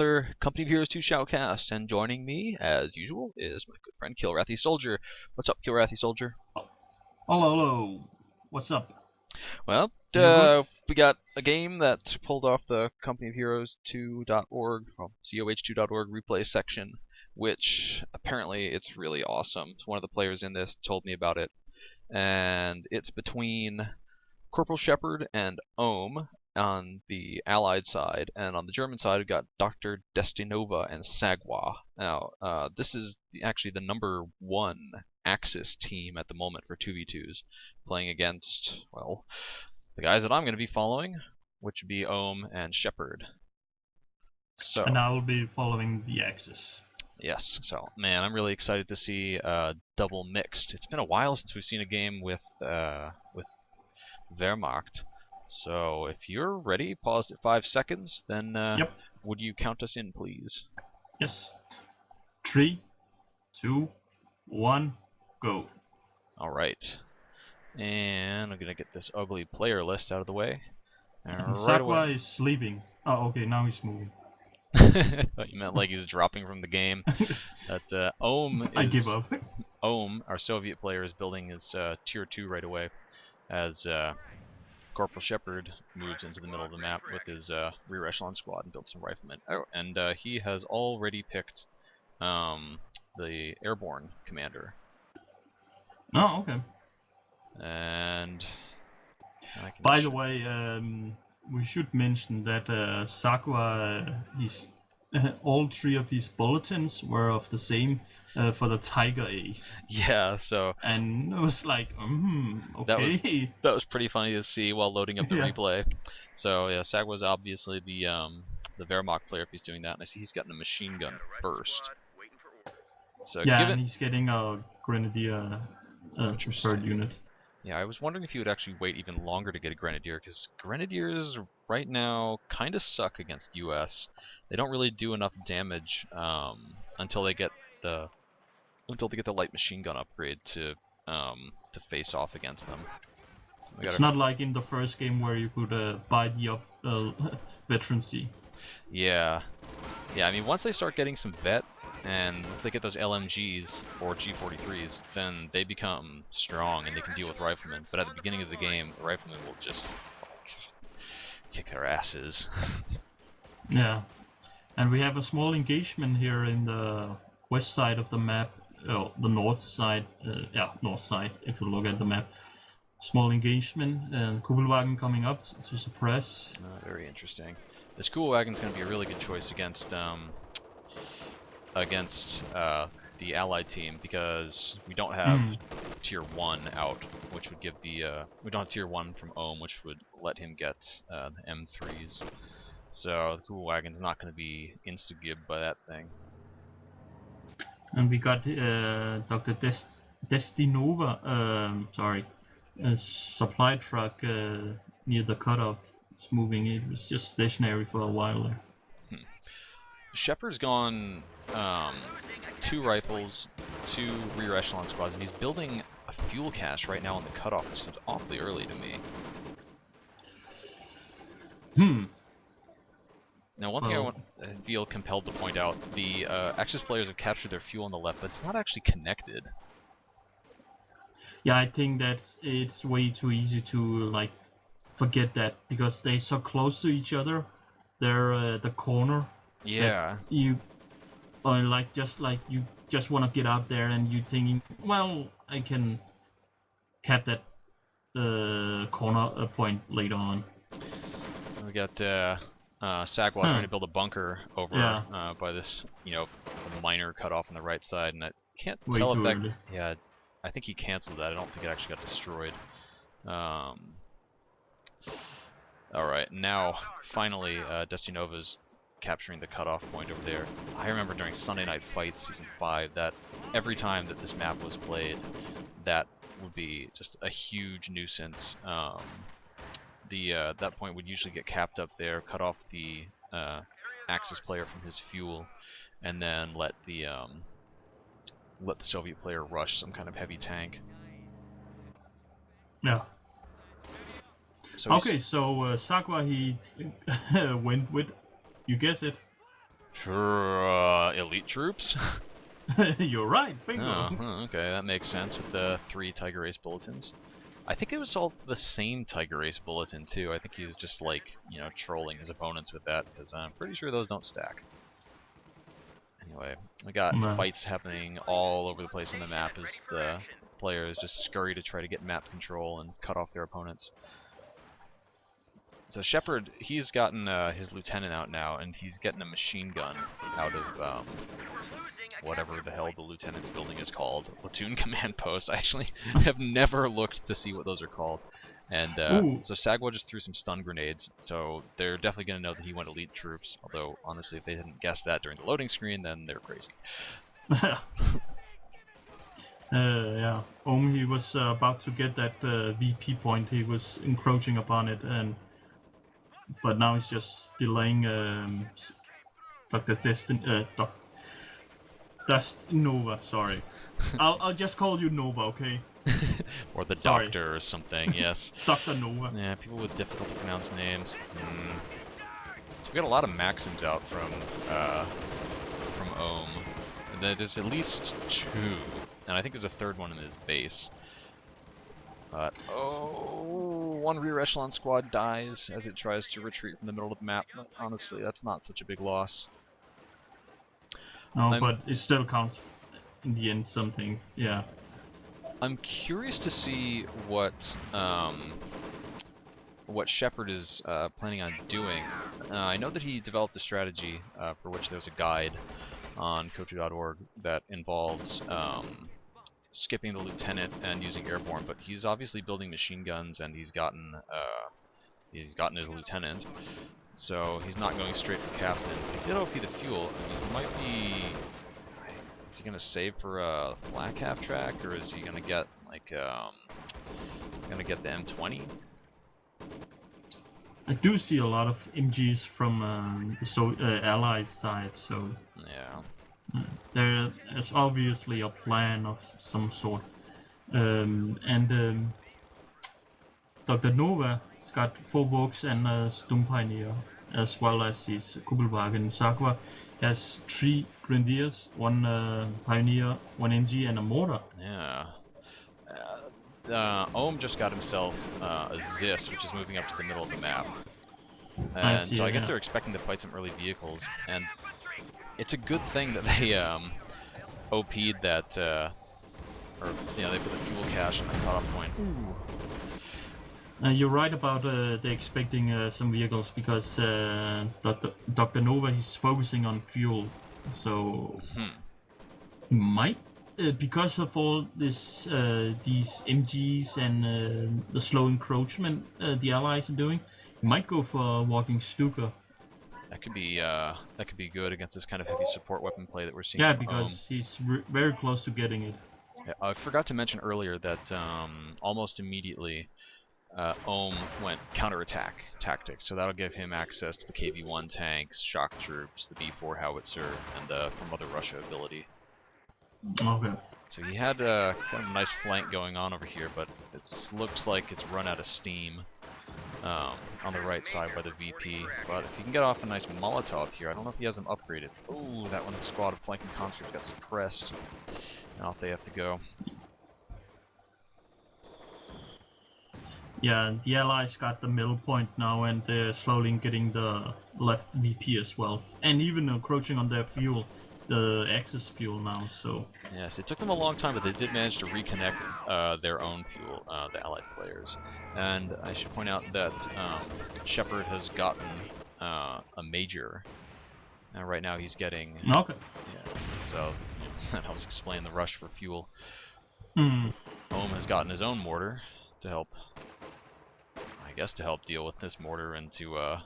Company of Heroes 2 Shoutcast, and joining me, as usual, is my good friend Kilrathi Soldier. What's up, Kilrathi Soldier? Hello. What's up? Well, we got a game that pulled off the Company of Heroes 2.org, well, COH2.org replay section, which apparently it's really awesome. One of the players in this told me about it, and it's between Corp.Shephard and Ohme on the Allied side, and on the German side we've got Dr.destynova and Sagwa. Now, this is actually the number 1 Axis team at the moment for 2v2s, playing against, well, the guys that I'm going to be following, which would be Ohme and Shephard. So, and I will be following the Axis. Yes, so man, I'm really excited to see double mixed. It's been a while since we've seen a game with Wehrmacht. So if you're ready, paused at 5 seconds, then Yep. Would you count us in, please? Yes. 3, 2, 1, go. Alright. And I'm going to get this ugly player list out of the way. And right Sagwa away. is sleeping. Oh, okay, now he's moving. Thought you meant like he's dropping from the game. That Ohme is... I give up. Ohme, our Soviet player, is building his tier 2 right away, as Corp.Shephard moves into the middle of the map with his rear echelon squad and builds some riflemen. Oh, and he has already picked the airborne commander. Oh, okay. And by the way, we should mention that Sagwa, all 3 of his bulletins were of the same for the Tiger Ace. Yeah, so... And it was like, okay. That was pretty funny to see while loading up the replay. So, yeah, Sagwa's obviously the Wehrmacht player if he's doing that, and I see he's gotten a machine gun first. So yeah, and he's getting a Grenadier third unit. Yeah, I was wondering if you would actually wait even longer to get a Grenadier, because Grenadiers right now kind of suck against US. They don't really do enough damage until they get the light machine gun upgrade to face off against them. It's not like in the first game where you could buy the veterancy. Yeah, I mean, once they start getting some vet, and once they get those LMGs or G43s, then they become strong and they can deal with riflemen. But at the beginning of the game, the riflemen will just kick their asses. Yeah, and we have a small engagement here in the west side of the map, the north side. North side. If you look at the map, small engagement and Kugelwagen coming up to suppress. Very interesting. This Kugelwagen's going to be a really good choice against the Allied team, because we don't have tier 1 out, which would give the we don't have tier 1 from Ohme, which would let him get the M3s. So the Kugelwagen's not going to be insta-gibbed by that thing. And we got Dr.destynova, a supply truck near the cutoff. It's moving. It was just stationary for a while there. Shepherd's gone 2 rifles, 2 rear echelon squads, and he's building a fuel cache right now on the cutoff, which seems awfully early to me. Now, one thing I feel compelled to point out, the Axis players have captured their fuel on the left, but it's not actually connected. Yeah, I think it's way too easy to forget that, because they're so close to each other. They're the corner. Yeah. You just want to get out there, and you thinking, well, I can cap that corner point later on. We got Sagwa trying to build a bunker over by this, minor cutoff on the right side, and I can't tell if that. Early. Yeah, I think he canceled that. I don't think it actually got destroyed. All right, now finally, Destynova's capturing the cutoff point over there. I remember during Sunday Night Fights Season 5 that every time that this map was played, that would be just a huge nuisance. That point would usually get capped up there, cut off the Axis player from his fuel, and then let the Soviet player rush some kind of heavy tank. Yeah. So okay, so Sagwa, he went with, you guess it, Elite troops? You're right, bingo. Oh, okay, that makes sense with the 3 Tiger Ace bulletins. I think it was all the same Tiger Ace bulletin too. I think he was just like, you know, trolling his opponents with that, because I'm pretty sure those don't stack. Anyway, we got fights happening all over the place on the map as the players just scurry to try to get map control and cut off their opponents. So Shephard, he's gotten his lieutenant out now, and he's getting a machine gun out of whatever the hell the lieutenant's building is called. Platoon command post. I actually have never looked to see what those are called. And so Sagwa just threw some stun grenades, so they're definitely going to know that he went elite troops. Although, honestly, if they didn't guess that during the loading screen, then they're crazy. Yeah, Ohme, he was about to get that VP point. He was encroaching upon it, but now he's just delaying Destynova. Sorry, I'll just call you Nova, okay? Or the Doctor or something. Yes. Dr. Nova. Yeah, people with difficult to pronounce names. So we got a lot of maxims out from Ohme. And there's at least 2, and I think there's a 3rd one in his base. But one rear echelon squad dies as it tries to retreat from the middle of the map. Honestly, that's not such a big loss. No, but it still counts in the end something. Yeah. I'm curious to see what Shephard is planning on doing. I know that he developed a strategy for which there's a guide on cohbros.org that involves skipping the lieutenant and using airborne, but he's obviously building machine guns, and he's gotten his lieutenant, so he's not going straight for captain. He did OP the fuel. I mean, he might be. Is he gonna save for a flak half track, or is he gonna get like the M20? I do see a lot of MGs from the Allies side, so yeah. There's obviously a plan of some sort, and Dr. Nova has got 4 Vox and a Sturmpioneer, as well as his Kugelwagen. Sagwa has 3 Grenadiers, 1 Pioneer, 1 MG, and a mortar. Yeah. Ohme just got himself a Zis, which is moving up to the middle of the map. And so I guess they're expecting to fight some early vehicles, and it's a good thing that they OP'd that, or they put the fuel cache on the cutoff point. You're right about they expecting some vehicles, because Dr. Nova, he's focusing on fuel, so he might, because of all this these MGs and the slow encroachment the Allies are doing, he might go for walking Stuka. That could be good against this kind of heavy support weapon play that we're seeing. Yeah, because he's very close to getting it. Yeah, I forgot to mention earlier that almost immediately Ohme went counterattack tactics, so that'll give him access to the KV-1 tanks, shock troops, the B-4 howitzer, and the From Mother Russia ability. Okay. So he had kind of a nice flank going on over here, but it looks like it's run out of steam on the right side by the VP. But if he can get off a nice Molotov here, I don't know if he has them upgraded. Ooh, that one squad of flanking conscripts got suppressed. Now off they have to go. Yeah, the Allies got the middle point now, and they're slowly getting the left VP as well, and even encroaching on their fuel, the Axis fuel now. So yes, it took them a long time, but they did manage to reconnect their own fuel, the Allied players. And I should point out that Shephard has gotten a major. And right now he's getting. Okay. Yeah. So that helps explain the rush for fuel. Ohme has gotten his own mortar to help. I guess to help deal with this mortar and to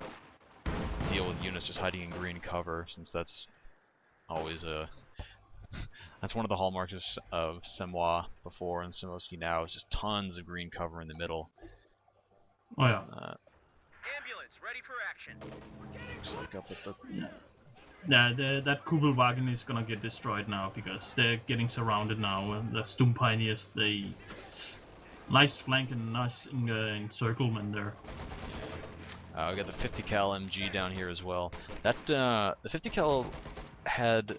deal with units just hiding in green cover, since that's always that's one of the hallmarks of Semoskiy before and Semoskiy now, is just tons of green cover in the middle. Oh yeah. Ambulance ready for action. Looks like up at the... Yeah, that Kugelwagen is gonna get destroyed now, because they're getting surrounded now, and the Sturmpioneers, nice flank and nice encirclement there. We got the 50 cal MG down here as well. That the 50 cal had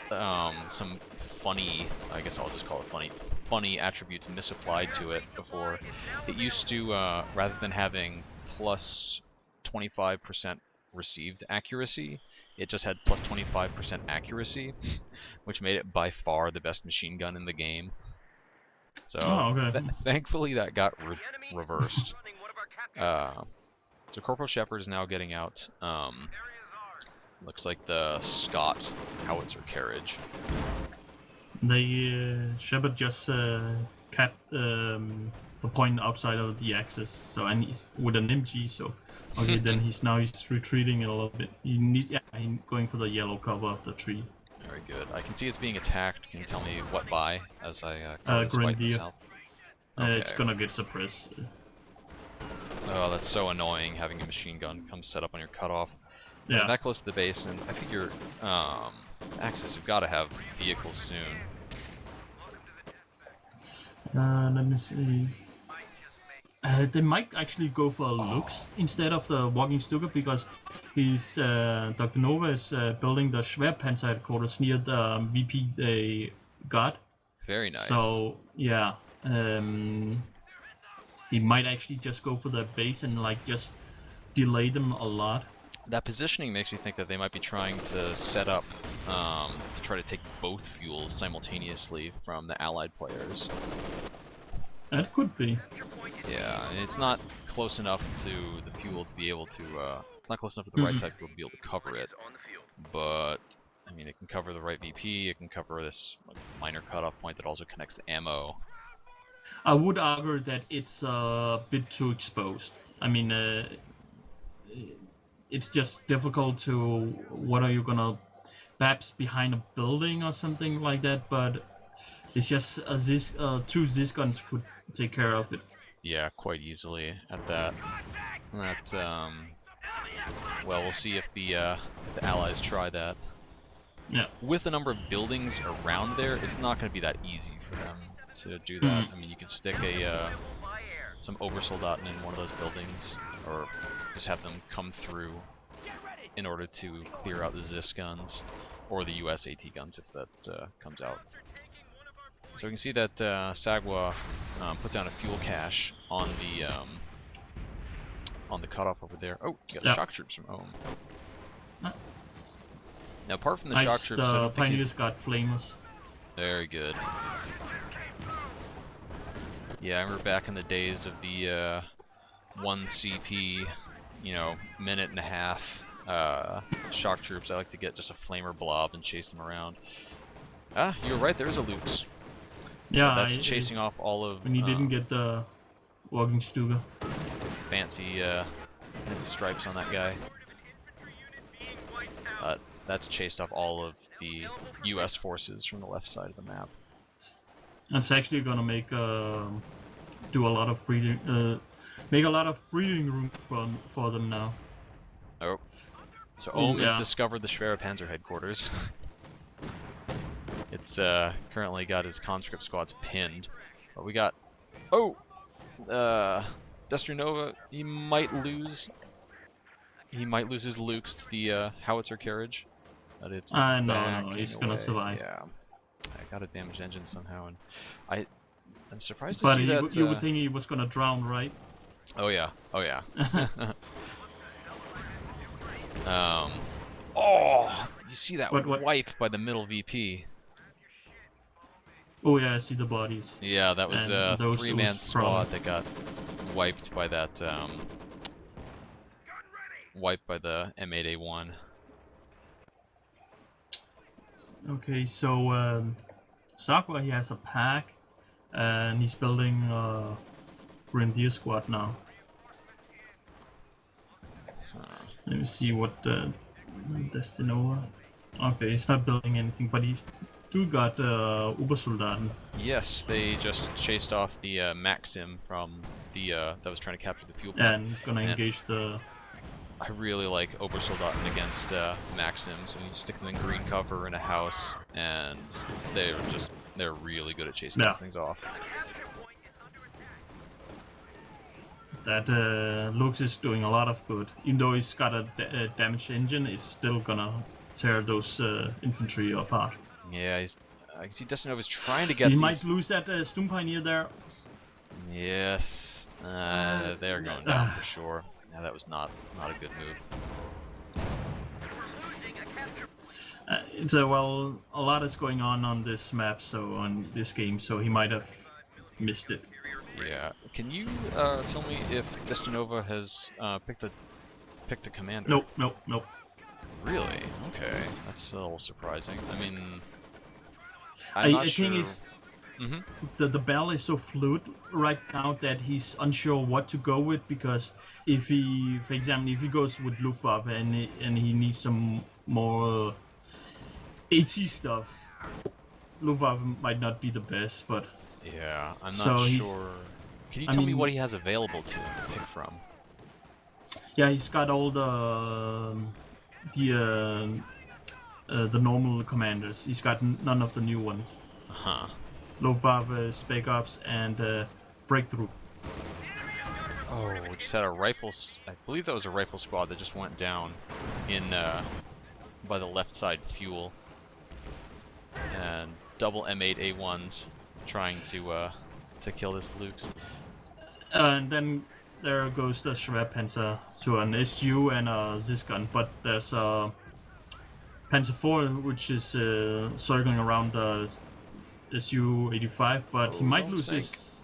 some funny, I guess I'll just call it funny attributes misapplied to it before. It used to, rather than having plus 25% received accuracy, it just had plus 25% accuracy, which made it by far the best machine gun in the game. So thankfully that got reversed. So Corp.Shephard is now getting out. Looks like the Scott howitzer carriage. Shephard just capped the point outside of the axis. So and he's with an MG. So okay, then he's retreating a little bit. He's going for the yellow cover of the tree. Very good. I can see it's being attacked. Can you tell me what by as I Grenadier. Okay. It's gonna get suppressed. Oh, that's so annoying having a machine gun come set up on your cutoff. Yeah. That close to the base, and I figure Axis have got to have vehicles soon. Let me see. They might actually go for looks instead of the walking Stuka because he's Dr.destynova is building the Wehr panzer headquarters near the VP they got. Very nice. So yeah, he might actually just go for the base and like just delay them a lot. That positioning makes me think that they might be trying to set up to try to take both fuels simultaneously from the allied players. That could be. Yeah, and it's not close enough to the fuel to be able to, not close enough to the right side fuel to be able to cover it. But, I mean, it can cover the right VP, it can cover this minor cutoff point that also connects the ammo. I would argue that it's a bit too exposed. I mean, it's just difficult to, what are you gonna, perhaps behind a building or something like that, but it's just two Zis guns could take care of it. Yeah, quite easily at that. Well, we'll see if the allies try that. Yeah. With the number of buildings around there, it's not going to be that easy for them to do that. I mean, you can stick some Obersoldaten in one of those buildings, or just have them come through in order to clear out the Zis guns, or the US AT guns if that comes out. So we can see that Sagwa put down a fuel cache on the cutoff over there. Oh, you got the shock troops from Ohme. Now, apart from the shock troops, the pioneers got flamers. Very good. Yeah, I remember back in the days of the 1 CP, you know, minute and a half shock troops. I like to get just a flamer blob and chase them around. Ah, you're right. There's a Luke's. Yeah, that's chasing off all of. When you didn't get the walking Stuka. Fancy stripes on that guy. That's chased off all of the U.S. forces from the left side of the map. It's actually gonna make do a lot of breeding, make a lot of breeding room for them now. Oh, so Ohme has discovered the Wehr Panzer headquarters. It's currently got his conscript squads pinned, but we got Destynova. He might lose his Lukes to the howitzer carriage. But it's no, he's gonna survive. Yeah, I got a damaged engine somehow, and I'm surprised to but see that. You would think he was gonna drown, right? Oh yeah, oh yeah. Oh, you see that wipe by the middle VP? Oh yeah, I see the bodies. Yeah, that was a 3-man squad that got wiped by that. Wiped by the M8A1. Okay, so Sagwa, he has a pack, and he's building a Grenadier squad now. Let me see what Destynova. Okay, he's not building anything, but he's got Obersoldaten. Yes, they just chased off the Maxim from the that was trying to capture the fuel plant. And gonna engage the. I really like Obersoldaten against Maxims. I mean, you stick them in green cover in a house, and they're really good at chasing these things off. that Lux is doing a lot of good. Even though he's got a damaged engine, it's still gonna tear those infantry apart. Yeah, he's. I can see Destinova's trying to get He these. might lose that Stum Pioneer there. Yes, they're going down for sure. Yeah, that was not a good move. It's well, a lot is going on this map, so on this game, so he might have missed it. Yeah. Can you tell me if Destynova has picked a commander? Nope. Really? Okay, that's a little surprising. I mean, I'm not sure. think is the battle is so fluid right now that he's unsure what to go with, because if he, for example, if he goes with Luftwaffe and he needs some more AT stuff, Luftwaffe might not be the best, but yeah, I'm so not sure. Can you tell me what he has available to him to pick from? Yeah, he's got all the normal commanders. He's got none of the new ones. Huh. Luftwaffe, Spec Ops, and Breakthrough. Oh, we just had a rifle. I believe that was a rifle squad that just went down in by the left side fuel, and double M8 A1s trying to kill this Lux. And then there goes the Schwerpanzer to an SU and this gun, but there's a Panzer IV which is circling around the SU-85, but he might lose his.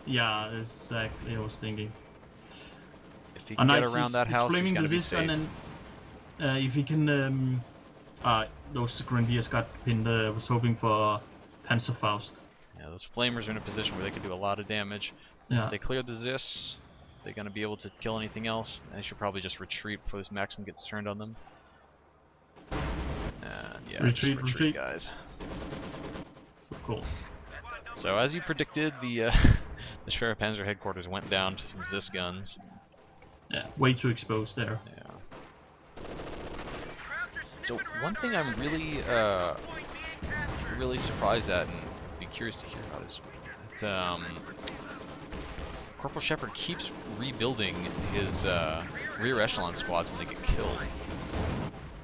Yeah, exactly. I was thinking. If he can get around that house, flaming he's the be Zisk safe. gun, and if he can, those Grenadiers got pinned. I was hoping for Panzerfaust. Yeah, those flamers are in a position where they can do a lot of damage. Yeah. They cleared the Zis. They're gonna be able to kill anything else. They should probably just retreat before this Maxim gets turned on them. And yeah, retreat, guys. Cool. So as you predicted, the the Schwerpanzer headquarters went down to some Zis guns. Yeah, way too exposed there. Yeah. So one thing I'm really surprised at, and be curious to hear about, is that Corp.Shephard keeps rebuilding his rear echelon squads when they get killed.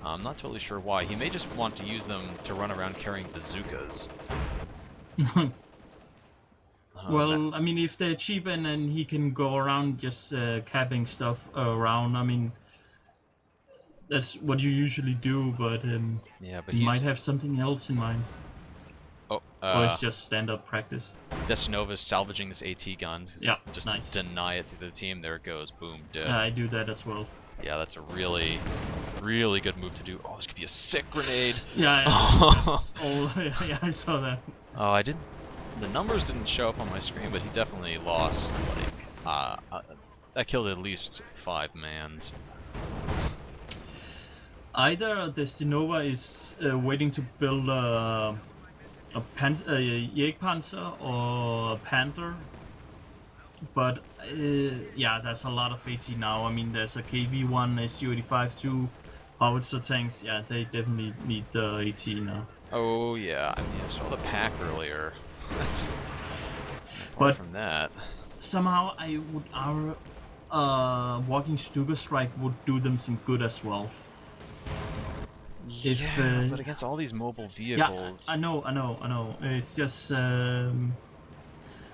I'm not totally sure why. He may just want to use them to run around carrying bazookas. Well, I mean, if they're cheap and then he can go around just capping stuff around, I mean, that's what you usually do, but yeah, but he might have something else in mind. Oh, or it's just stand-up practice. Destinova's salvaging this AT gun. Yeah, just nice. to deny it to the team. There it goes. Boom, dead. I do that as well. Yeah, that's a really good move to do. Oh, this could be a sick grenade. Yeah, yeah, I saw that. Oh, I didn't. The numbers didn't show up on my screen, but he definitely lost. Like, that killed at least 5 mans. Either Destynova is waiting to build a Jägerpanzer or a Panther, but yeah, there's a lot of AT now. I mean, there's a KV-1, Su-85, 2 howitzer tanks. Yeah, they definitely need the AT now. Oh yeah, I mean, I saw the pack earlier. But from that, somehow I would walking Stuka strike would do them some good as well. Yeah, but against all these mobile vehicles. Yeah, I know. It's just, I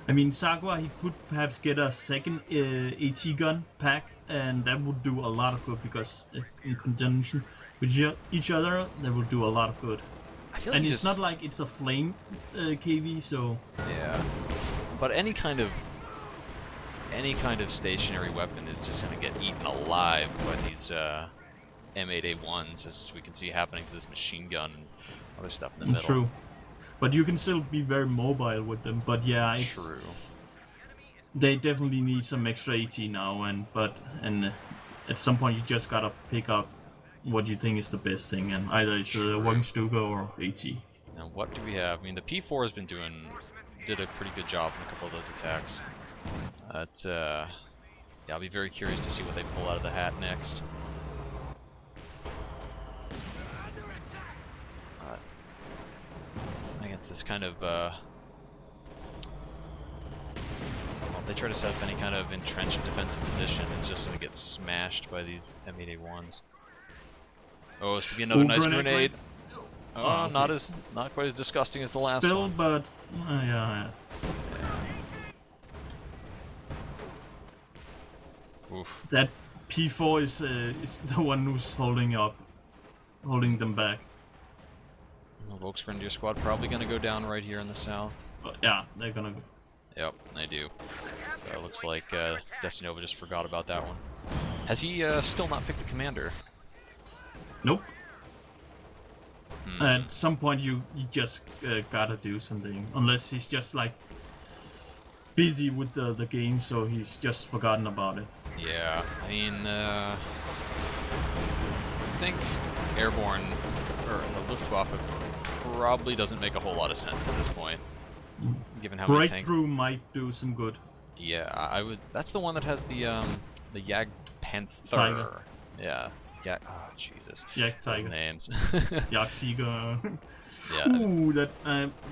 mean, Sagwa, he could perhaps get a second AT gun pack, and that would do a lot of good, because in conjunction with each other, they will do a lot of good. And it's not like it's a flame KV, so yeah. But any kind of stationary weapon is just gonna get eaten alive by these M8A1s, as we can see happening to this machine gun and other stuff in the middle. True. But you can still be very mobile with them. But yeah, it's true. They definitely need some extra AT now, and at some point you just gotta pick up what you think is the best thing, and either it's a walking Stuka or AT. Now what do we have? I mean, the P4 has been did a pretty good job in a couple of those attacks. But yeah, I'll be very curious to see what they pull out of the hat next. Against this kind of they try to set up any kind of entrenched defensive position, it's just going to get smashed by these M8A1s. Oh, this could be another nice grenade. Oh, okay. not quite as disgusting as the last Still, one. but yeah. Oof. That P4 is the one who's holding them back. The Volks Frontier Squad probably going to go down right here in the south. But yeah, they're gonna go. Yep, they do. So it looks like Destynova just forgot about that one. Has he still not picked a commander? Nope. At some point you just gotta do something, unless he's just like busy with the game, so he's just forgotten about it. Yeah, I mean, I think airborne or the Luftwaffe probably doesn't make a whole lot of sense at this point, given how many tanks. Breakthrough might do some good. Yeah, I would. That's the one that has the Yag Panther. Tiger. Yeah. Yeah. Oh Jesus. Yak Those Tiger. names. Yak Tiger. Yeah. Ooh, that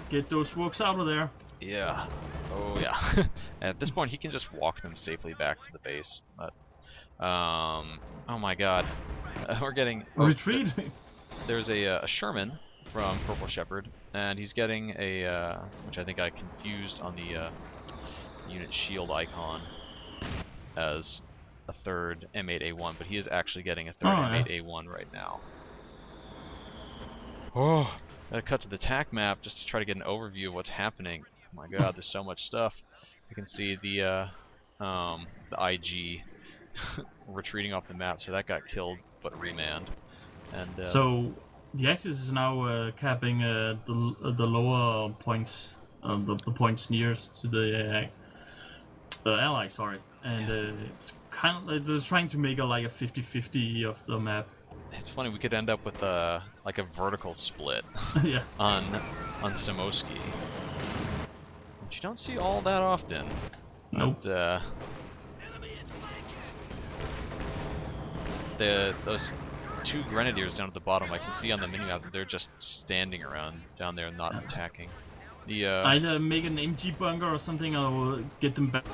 get those works out of there. Yeah. Oh yeah. At this point, he can just walk them safely back to the base. But, oh my God, we're getting Retreat. There's a Sherman from Corp.Shephard, and he's getting a which I think I confused on the unit shield icon as a third M8A1, but he is actually getting a third M8A1 right now. Oh, gotta cut to the TAC map just to try to get an overview of what's happening. Oh my God, there's so much stuff. You can see the IG retreating off the map, so that got killed but remanned. And so the Axis is now capping the lower points, the points nearest to the ally, sorry, and it's kind of like they're trying to make like a 50-50 of the map. it's funny, we could end up with like a vertical split Yeah. on Semoskiy, which you don't see all that often. Nope. But, those two grenadiers down at the bottom, I can see on the minimap that they're just standing around down there and not attacking. The either make an MG bunker or something, or get them back.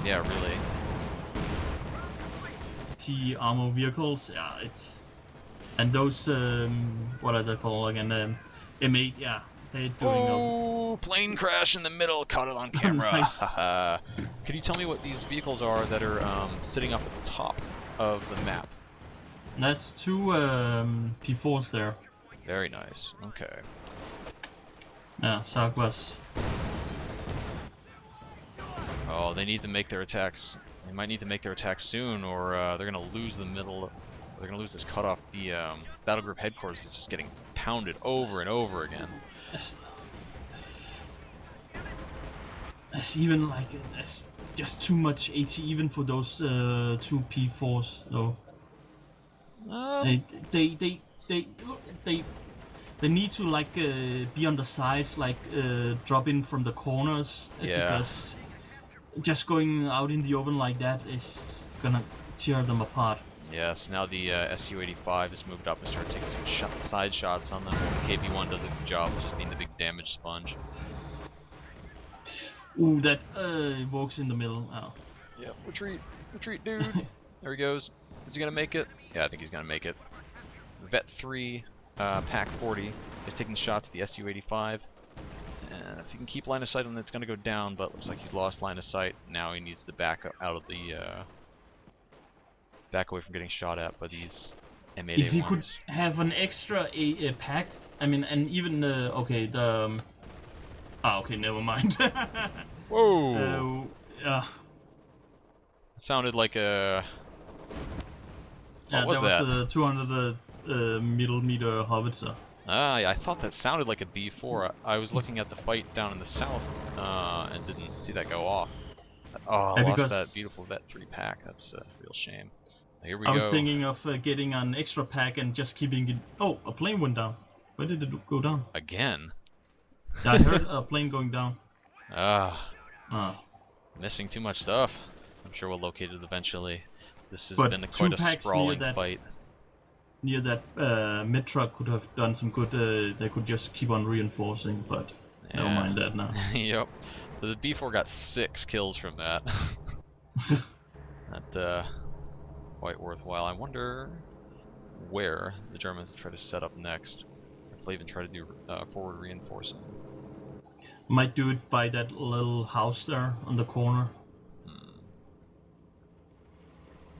yeah, really. The armor vehicles, yeah, it's and those what are they called again? M8, yeah, they're doing. Oh, plane crash in the middle, caught it on camera. Nice. Could you tell me what these vehicles are that are sitting up at the top of the map? That's two P4s there. Very nice. Okay. Yeah, Sagwas. Oh, they need to make their attacks. They might need to make their attacks soon, or they're gonna lose the middle. They're gonna lose this cutoff. The battle group headquarters is just getting pounded over and over again. It's even like it's just too much AT even for those two P4s though. They need to like be on the sides, like drop in from the corners, because just going out in the open like that is gonna tear them apart. Yes, now the SU-85 has moved up and started taking some side shots on them. KB-1 does its job, just being the big damage sponge. Ooh, that Volks in the middle. Oh. Yeah, retreat, dude. There he goes. Is he gonna make it? Yeah, I think he's gonna make it. Vet 3, Pack 40 is taking shots at the SU-85. And if you can keep line of sight on it, it's gonna go down, but looks like he's lost line of sight. Now he needs to back out of the back away from getting shot at by these M8A1s. If you could have an extra a pack, I mean, and even okay, the okay, never mind. Whoa! Yeah. It sounded like a. Yeah, What was that was that? the 200 millimeter howitzer. Ah, yeah, I thought that sounded like a B4. I was looking at the fight down in the south and didn't see that go off. Oh, I lost that beautiful Vet 3 pack. That's a real shame. Here we go. I was thinking of getting an extra pack and just keeping it. Oh, a plane went down. Where did it go down? Again? Yeah, I heard a plane going down. Missing too much stuff. I'm sure we'll locate it eventually. This has But been quite a sprawling fight. Near that mid truck could have done some good. They could just keep on reinforcing, but Never mind that now. Yep. So the B4 got 6 kills from that. That quite worthwhile. I wonder where the Germans try to set up next. If they even try to do forward reinforcing. Might do it by that little house there on the corner.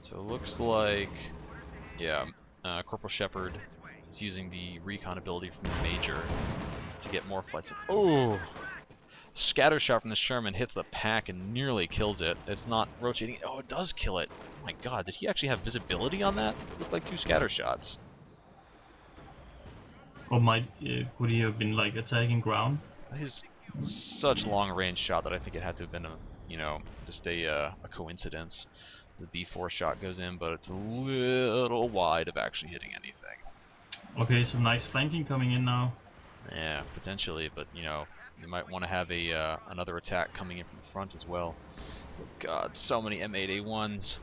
So it looks like, yeah, Corp.Shephard is using the recon ability from the Major to get more flights. Oh! Scatter shot from the Sherman hits the pack and nearly kills it. It's not rotating. Oh, it does kill it. Oh my god, did he actually have visibility on that? It looked like 2 scatter shots. Or might could he have been like attacking ground? That is such long range shot that I think it had to have been a, just a coincidence. The B4 shot goes in, but it's a little wide of actually hitting anything. Okay, some nice flanking coming in now. Yeah, potentially, but you might want to have a another attack coming in from the front as well. But God, so many M8A1s.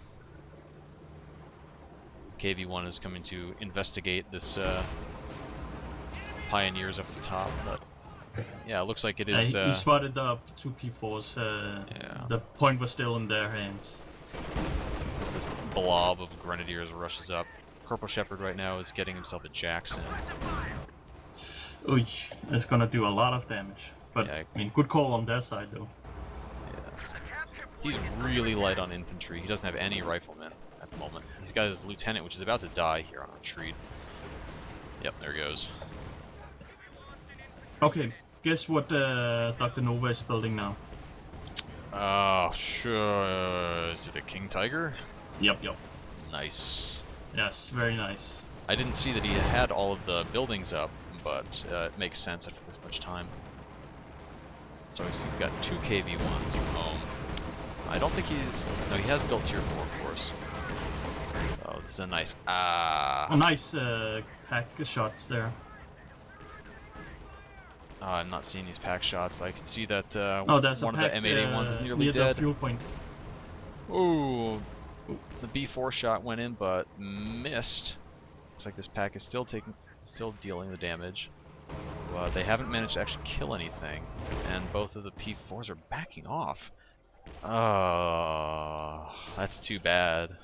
KV-1 is coming to investigate this Pioneers up the top, but yeah, it looks like it is. He spotted the 2 P4s. Yeah. The point was still in their hands. This blob of Grenadiers rushes up. Corp.Shephard right now is getting himself a Jackson. Oy, it's gonna do a lot of damage. But, Yeah. I mean, good call on their side, though. Yes. He's really light on infantry. He doesn't have any riflemen at the moment. He's got his lieutenant, which is about to die here on retreat. Yep, there he goes. Okay, guess what Dr.Nova is building now? Oh, sure. Is it a King Tiger? Yep. Nice. Yes, very nice. I didn't see that he had all of the buildings up, but it makes sense after this much time. So he's got 2 KV-1s from home. I don't think no, he has built tier 4, of course. Oh, this is a nice, A nice pack shots there. I'm not seeing these pack shots, but I can see that Oh, that's one a of the pack M8A1s is nearly near dead. the fuel point. Ooh, the B4 shot went in, but missed. Looks like this pack is still dealing the damage. But they haven't managed to actually kill anything, and both of the P4s are backing off. Oh, that's too bad.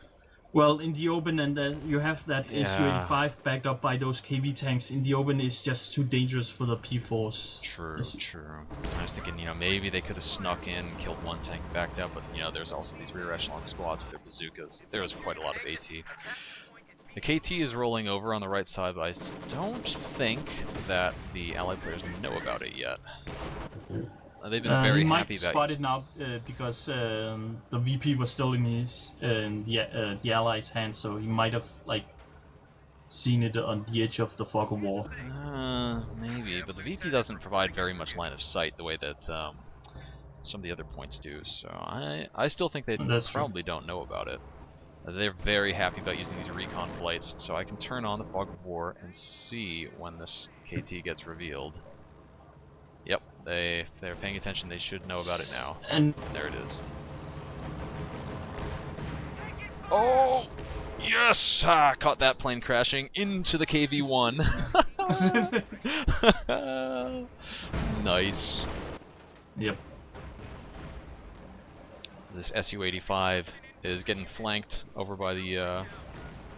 Well, in the open, and you have that Yeah. Su-85 backed up by those KV tanks. In the open, it's just too dangerous for the P4s. True. I was thinking, maybe they could have snuck in, killed one tank, backed up, but there's also these rear echelon squads with their bazookas. There was quite a lot of AT. The KT is rolling over on the right side, but I don't think that the Allied players know about it yet. They've been very he might happy about spot it now because the VP was still in his the Allies' hands, so he might have seen it on the edge of the fog of war. Maybe, but the VP doesn't provide very much line of sight the way that some of the other points do. So I still think they probably don't know about it. They're very happy about using these recon flights, so I can turn on the fog of war and see when this KT gets revealed. Yep, if they're paying attention, they should know about it now. And there it is. Oh! Yes! Caught that plane crashing into the KV-1. Nice. Yep. This Su-85 is getting flanked over by the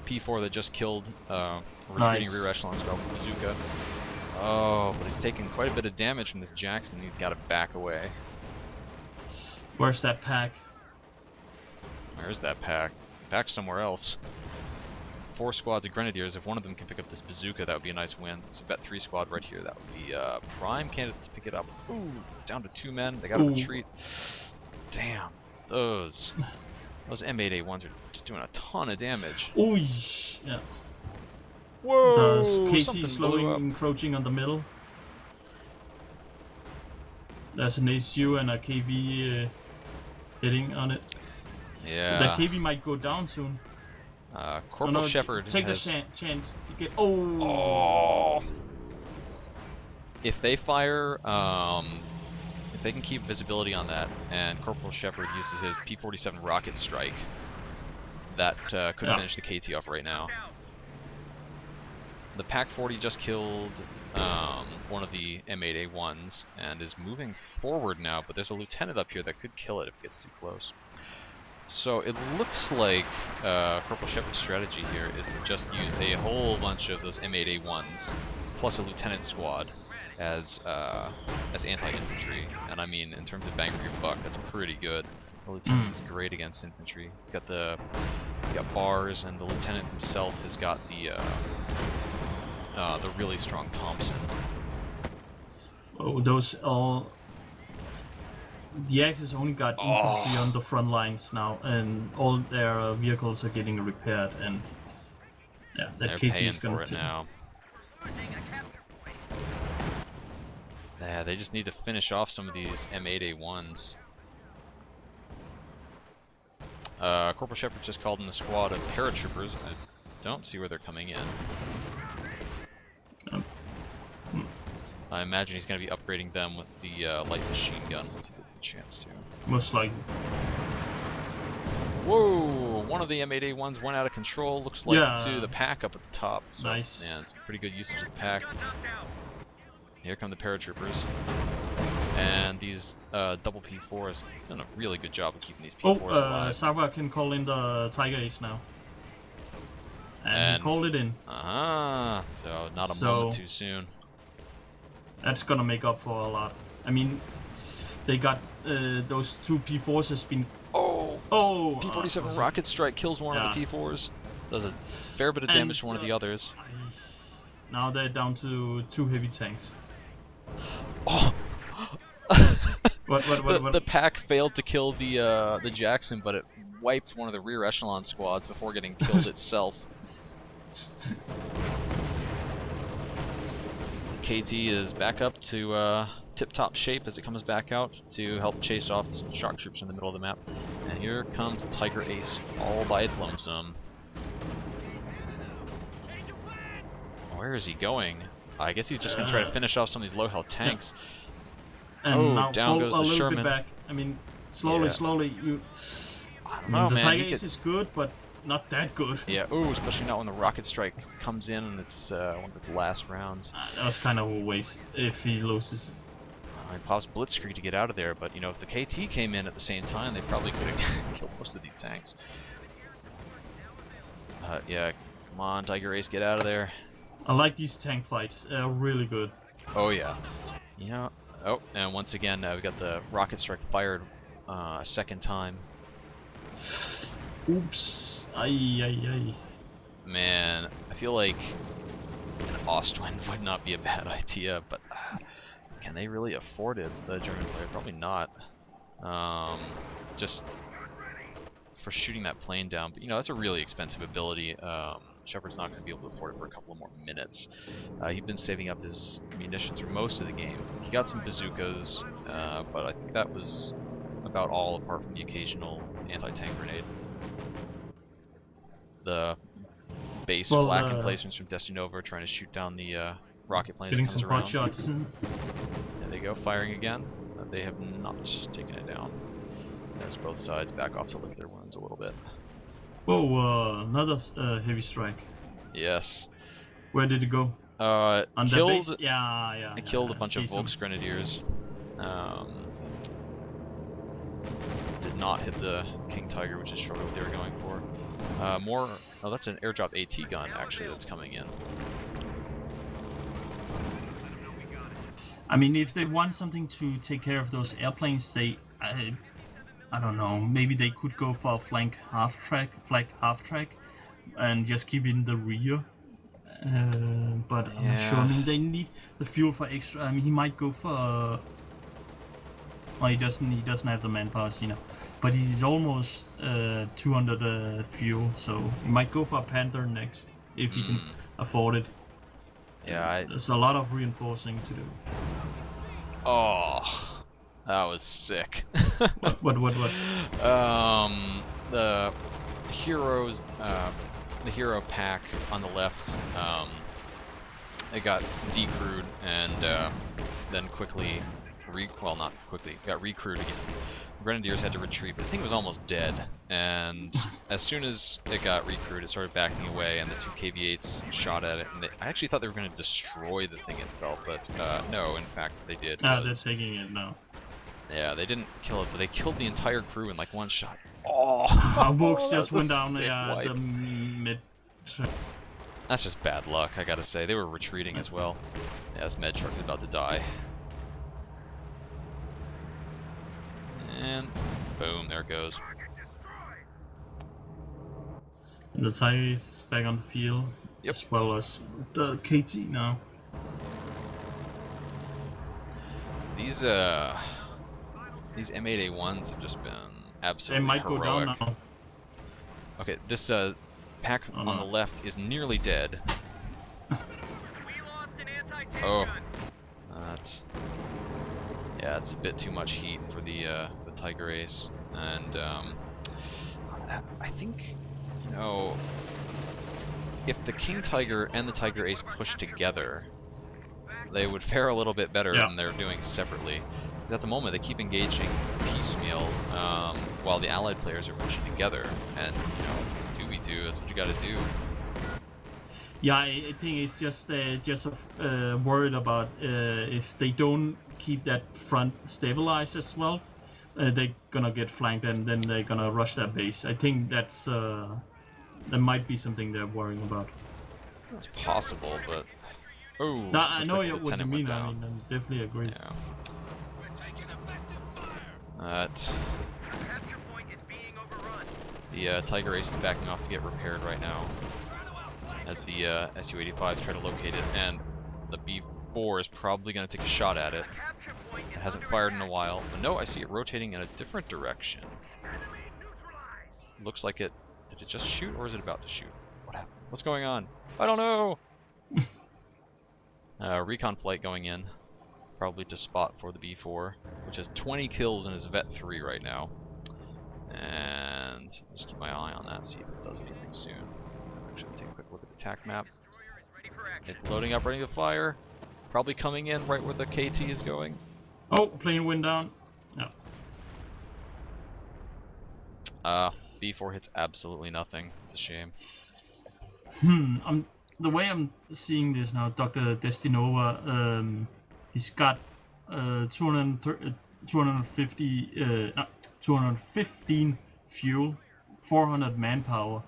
P4 that just killed a retreating rear echelon squad with bazooka. Oh, but he's taking quite a bit of damage from this Jackson. He's got to back away. Where's that pack? Where's that pack? Back somewhere else. 4 squads of Grenadiers. If one of them can pick up this bazooka, that would be a nice win. So bet 3 squad right here. That would be prime candidate to pick it up. Ooh, down to 2 men. They got to retreat. Damn, those M8A1s are just doing a ton of damage. Ooh, yeah. Whoa! The KT slowly encroaching on the middle. There's an ASU and a KV hitting on it. Yeah. That KV might go down soon. Corp.Shephard take has... the chance to get. If they fire, if they can keep visibility on that, and Corp.Shephard uses his P-47 rocket strike, that could finish the KT off right now. The Pack 40 just killed one of the M8A1s and is moving forward now, but there's a lieutenant up here that could kill it if it gets too close. So it looks like Corp.Shephard's strategy here is to just use a whole bunch of those M8A1s plus a lieutenant squad as anti-infantry, and I mean in terms of bang for your buck, that's pretty good. The lieutenant is great against infantry. He's got bars, and the lieutenant himself has got the really strong Thompson. Oh, those all. The Axis only got infantry on the front lines now, and all their vehicles are getting repaired, and yeah, that They're KT is paying gonna for it now. Yeah, they just need to finish off some of these M8A1s. Corp.Shephard just called in a squad of paratroopers. I don't see where they're coming in. I imagine he's going to be upgrading them with the light machine gun once he gets the chance to. Most likely. Whoa! One of the M8A1s went out of control. Looks like to the pack up at the top. So, nice. Man, it's pretty good usage of the pack. Here come the paratroopers. And these double P4s. He's done a really good job of keeping these P4s alive. Sagwa can call in the Tiger Ace now. And he called it in. So not a moment too soon. That's gonna make up for a lot. I mean, they got those two P4s has been. P-47 rocket strike kills one of the P4s. Does a fair bit of damage to one of the others. Now they're down to 2 heavy tanks. Oh. What? The pack failed to kill the Jackson, but it wiped one of the rear echelon squads before getting killed itself. KT is back up to tip-top shape as it comes back out to help chase off some shock troops in the middle of the map. And here comes Tiger Ace all by its lonesome. Where is he going? I guess he's just going to try to finish off some of these low-health tanks. And now down goes the a little Sherman. bit back. I mean, slowly. The Tiger Ace is good, but not that good. Yeah, especially not when the rocket strike comes in and it's one of its last rounds. That was kind of a waste if he loses. He pops Blitzkrieg to get out of there, but you know, if the KT came in at the same time, they probably could have killed most of these tanks. Yeah, come on, Tiger Ace, get out of there. I like these tank fights. They're really good. Oh yeah. Yeah. Oh, and once again, we got the rocket strike fired a second time. Oops. Ay. Man, I feel like an Ostwind would not be a bad idea, but can they really afford it, the German player? Probably not. Just for shooting that plane down, but you know, that's a really expensive ability. Shephard's not going to be able to afford it for a couple of more minutes. He's been saving up his munitions for most of the game. He got some bazookas, but I think that was about all apart from the occasional anti-tank grenade. The base flak emplacements from Destynova trying to shoot down the rocket plane. Getting some hot shots. There they go, firing again. They have not taken it down. As both sides back off to lick their wounds a little bit. Whoa, another heavy strike. Yes. Where did it go? On the base? Yeah. I killed a bunch of Volks Grenadiers. Did not hit the King Tiger, which is sort of what they were going for. Oh, that's an airdrop AT gun, actually, that's coming in. I mean, if they want something to take care of those airplanes, I don't know, maybe they could go for a flank half track, and just keep in the rear. But I'm not sure. I mean, they need the fuel for extra. I mean, he might go for. Well, he doesn't have the manpower, you know. But he's almost 200 fuel, so he might go for a Panther next if he can afford it. Yeah, there's a lot of reinforcing to do. Oh. That was sick. What? The heroes, the hero pack on the left, it got decrewed and then quickly, got recrewed again. Grenadiers had to retreat, but the thing was almost dead. And as soon as it got recruited, it started backing away, and the 2 KV-8s shot at it. And I actually thought they were going to destroy the thing itself, but no, in fact they did. Ah, they're taking it now. Yeah, they didn't kill it, but they killed the entire crew in like 1 shot. Oh! Vaux just went down wipe. the mid. That's just bad luck, I gotta say. They were retreating as well. Yeah, this med truck is about to die. And boom, there it goes. And the Tiger is back on the field, as well as the KT now. These M8A1s have just been absolutely They might heroic. go down now. Okay, this pack on the left is nearly dead. We lost an anti-tank Oh, gun. that's yeah, it's a bit too much heat for the Tiger Ace, and I think, you know, if the King Tiger and the Tiger Ace push together, they would fare a little bit better than they're doing separately. At the moment, they keep engaging piecemeal while the allied players are pushing together, and you know, it's 2v2. That's what you got to do. Yeah, I think it's just worried about if they don't keep that front stabilized as well, they're gonna get flanked and then they're gonna rush that base. I think that's that might be something they're worrying about. It's possible, but oh, No, I know like what you mean. I mean, I definitely agree. Yeah. Capture point is being overrun. The Tiger Ace is backing off to get repaired right now, as the Su-85s try to locate it, and the B4 is probably going to take a shot at it. Capture point It is hasn't under fired in a attack. while, but no, I see it rotating in a different direction. Enemy neutralized. Looks like it. Did it just shoot, or is it about to shoot? What happened? What's going on? I don't know. Recon flight going in, probably to spot for the B4, which has 20 kills and is Vet 3 right now. And just keep my eye on that, see if it does anything soon. Actually, take a quick look at the attack map. Destroyer is ready for action. It's loading up, ready to fire. Probably coming in right where the KT is going. Oh, plane went down. Yeah. B4 hits absolutely nothing. It's a shame. The way I'm seeing this now, Dr.destynova, he's got 215 fuel, 400 manpower.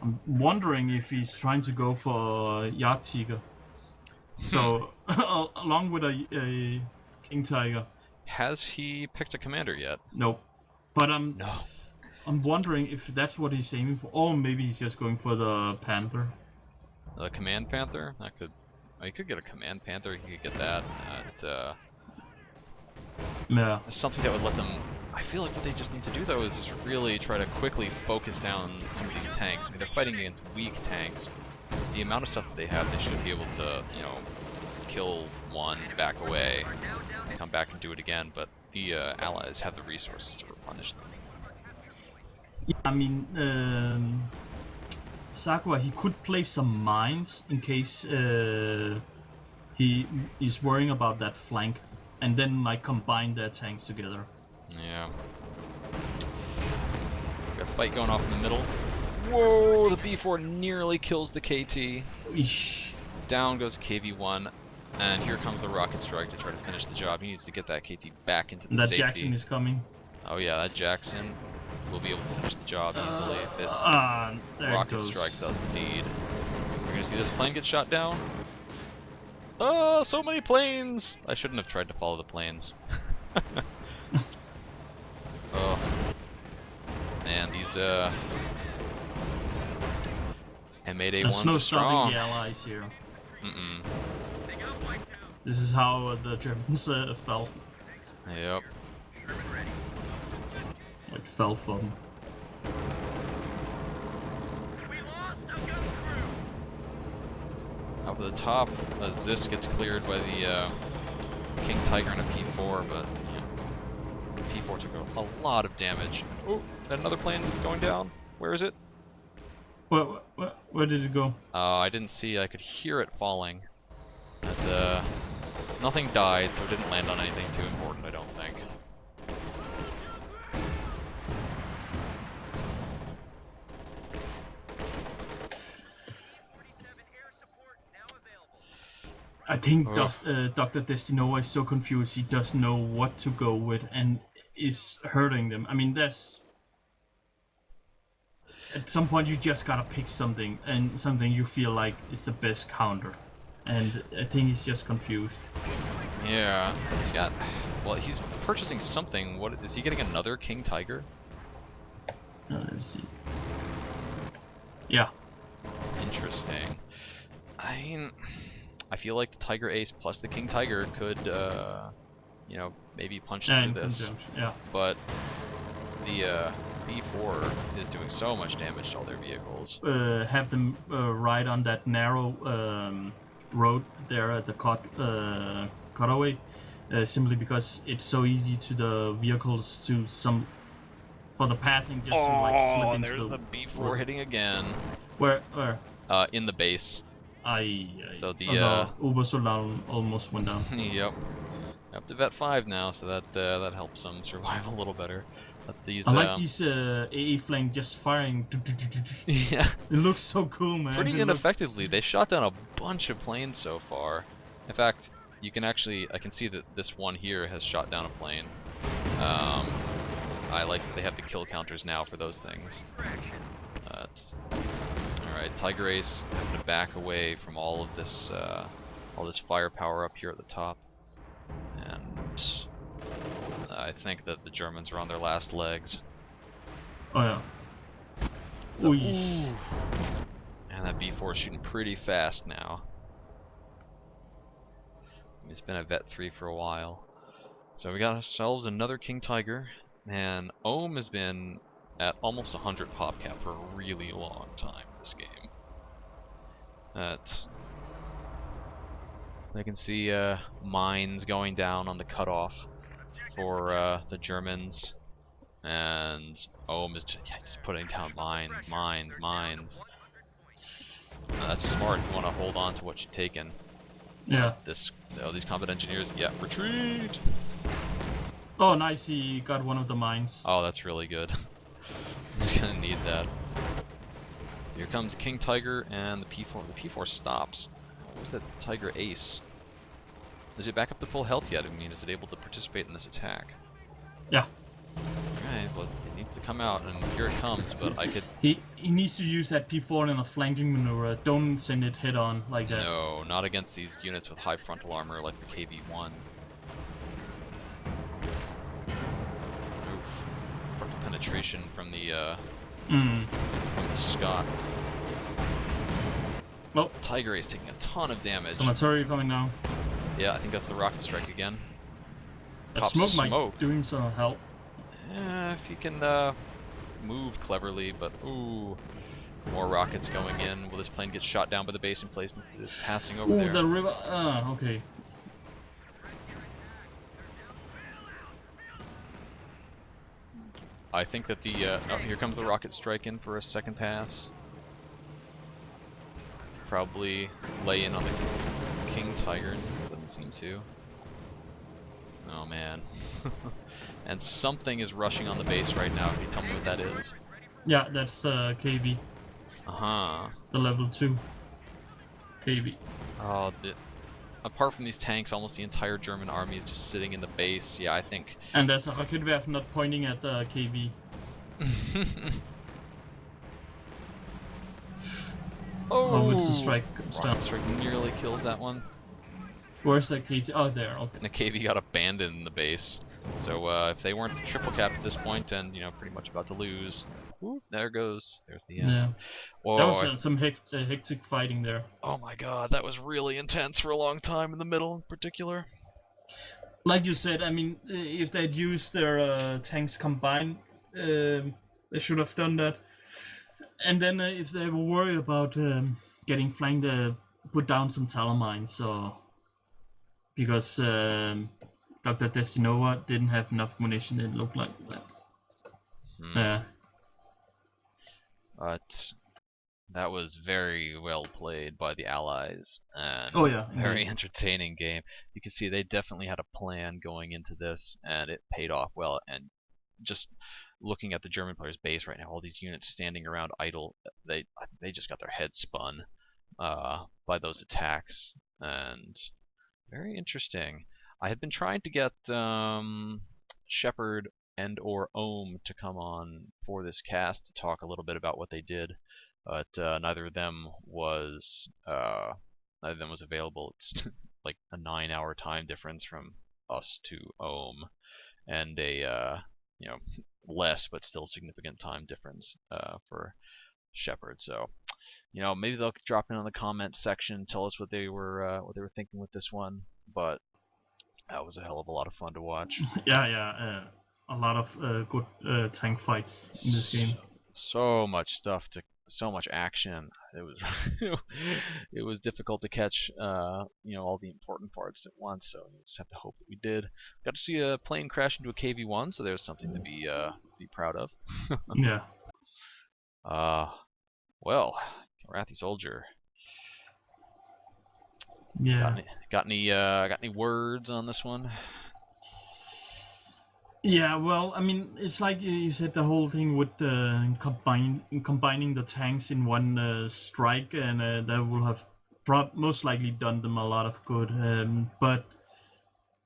I'm wondering if he's trying to go for Yard Tiger. So, along with a King Tiger. Has he picked a commander yet? Nope. But No. I'm wondering if that's what he's aiming for, or maybe he's just going for the Panther. The Command Panther? That could. Oh, you could get a Command Panther. You could get that. Yeah. Something that would let them. I feel like what they just need to do though is just really try to quickly focus down some of these tanks. I mean, they're fighting against weak tanks. The amount of stuff that they have, they should be able to, you know, kill one, back away, and come back and do it again. But the allies have the resources to replenish them. Yeah, I mean, Sagwa, he could place some mines in case he is worrying about that flank, and then like combine their tanks together. Yeah. Got a fight going off in the middle. Whoa! The B4 nearly kills the KT. Eesh. Down goes KV1, and here comes the rocket strike to try to finish the job. He needs to get that KT back into the That safety. Jackson is coming. Oh yeah, that Jackson will be able to finish the job easily if it There rocket it goes. strike does indeed. We're gonna see this plane get shot down. Oh, so many planes! I shouldn't have tried to follow the planes. Oh. Man, these M8A1s There's no are stopping strong. the allies here. Mm-mm. They got wiped out. This is how the Germans felt. Yep. Sherman ready. Like, fell for them. We lost a gun crew. Up at the top, Zis gets cleared by the King Tiger and a P4, but yeah, the P4 took a lot of damage. Oh, another plane going down. Where is it? Where did it go? I didn't see. I could hear it falling. But nothing died, so it didn't land on anything too important, I don't think. I think Ugh. Dr.destynova is so confused. He doesn't know what to go with and is hurting them. I mean, that's at some point you just gotta pick something and something you feel like is the best counter. And I think he's just confused. Yeah, he's got. Well, he's purchasing something. What is he getting? Another King Tiger? Let's see. Yeah. Interesting. I mean, I feel like the Tiger Ace plus the King Tiger could, you know, maybe punch In through this. conjunction, yeah. But the B4 is doing so much damage to all their vehicles. Have them ride on that narrow road there at the cutaway, simply because it's so easy to the vehicles to for the pathing just to like slip and into there's the B4 hitting again. Where? In the base. So the Ubersolar almost went down. Yep. Up to vet 5 now, so that helps them survive a little better. But these I like these AA flank just firing. Yeah. It looks so cool, man. Pretty ineffectively. They shot down a bunch of planes so far. In fact, you can actually I can see that this one here has shot down a plane. I like that they have the kill counters now for those things. Alright, Tiger Ace having to back away from all this firepower up here at the top. And I think that the Germans are on their last legs. Oh yeah. Ooh. And that B4 is shooting pretty fast now. It's been a vet 3 for a while. So we got ourselves another King Tiger, and Ohme has been at almost 100 pop cap for a really long time in this game. I can see mines going down on the cutoff for the Germans, and Ohme is just putting down mines. That's smart if you want to hold on to what you've taken. Yeah. These combat engineers, yeah, retreat! Oh, nice, he got one of the mines. Oh, that's really good. He's gonna need that. Here comes King Tiger and the P4. The P4 stops. Where's that Tiger Ace? Is it back up to full health yet? I mean, is it able to participate in this attack? Yeah. Alright, well, it needs to come out, and here it comes, but I could... He needs to use that P4 in a flanking maneuver. Don't send it head on like that. No, not against these units with high frontal armor like the KV-1. Penetration from the Scott. Oh, Tiger Ace taking a ton of damage. some artillery coming now. Yeah, I think that's the rocket strike again. That Pop smoke might do him some help. Yeah, if you can move cleverly, but ooh, more rockets going in. Will this plane get shot down by the base emplacements? It's passing over there. Ooh, the river. Okay. I think that the oh, here comes the rocket strike in for a second pass. Probably lay in on the King Tiger. Doesn't seem to. Oh man. And something is rushing on the base right now. Can you tell me what that is? Yeah, that's KV. The level 2 KV. Oh, apart from these tanks, almost the entire German army is just sitting in the base. Yeah, I think. And there's a Raketwerfer not pointing at the KV. Oh, it's a strike. Rocket strike nearly kills that one. Where's the KV? Oh, there. Okay. And the KV got abandoned in the base. So if they weren't triple capped at this point, and you know, pretty much about to lose. Whoop, there goes. There's the end. Yeah. Whoa, That was some hectic fighting there. Oh my god, that was really intense for a long time in the middle in particular. Like you said, I mean, if they'd used their tanks combined, they should have done that. And then if they were worried about getting flanked, put down some Talon mines. So because Dr.destynova didn't have enough munition, it looked like that. Yeah. But that was very well played by the Allies, and oh yeah, very entertaining game. You can see they definitely had a plan going into this, and it paid off well. And just looking at the German players' base right now, all these units standing around idle, they just got their heads spun by those attacks, and Very interesting. I had been trying to get Shephard and or Ohme to come on for this cast to talk a little bit about what they did, but neither of them was available. It's like a 9-hour time difference from us to Ohme, and a less but still significant time difference for Shephard. So maybe they'll drop in on the comments section, tell us what they were thinking with this one. But that was a hell of a lot of fun to watch. Yeah. A lot of good tank fights in this game. So much stuff so much action. It was it was difficult to catch all the important parts at once. So we just have to hope that we did. Got to see a plane crash into a KV-1, so there's something to be proud of. Yeah. Well, Wrathy Soldier. Yeah. Got any words on this one? Yeah, well, I mean, it's like you said, the whole thing with combining the tanks in one strike, and that will have most likely done them a lot of good. But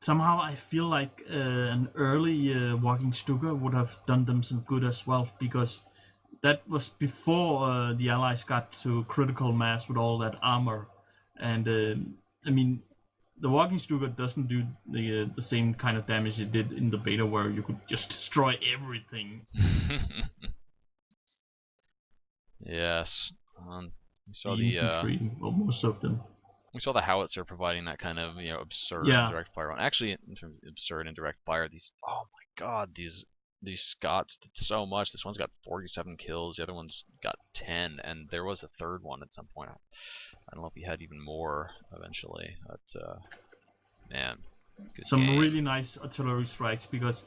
somehow I feel like an early walking Stuka would have done them some good as well, because that was before the Allies got to critical mass with all that armor. And I mean, the walking Stuka doesn't do the same kind of damage it did in the beta, where you could just destroy everything. Yes. We saw the infantry, well, most of them. We saw the howitzer providing that kind of absurd direct fire on. Actually, in terms of absurd indirect fire, oh my god, these Scots did so much. This one's got 47 kills, the other one's got 10, and there was a third one at some point. I don't know if he had even more eventually, but man, some game. really nice artillery strikes, because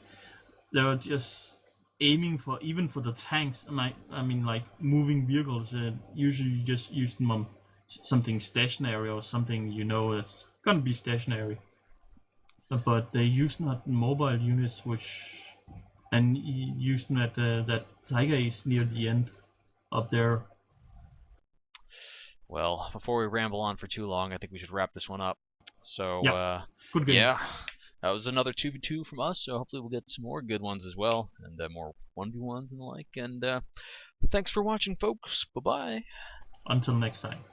they were just aiming for, even for the tanks, and I mean like moving vehicles. Usually you just use them on something stationary or something is gonna be stationary, but they used not mobile units, and used that that Tiger is near the end up there. Well, before we ramble on for too long, I think we should wrap this one up. So, good game. Yeah, that was another 2v2 from us, so hopefully we'll get some more good ones as well, and more 1v1s and the like. And thanks for watching, folks. Bye-bye. Until next time.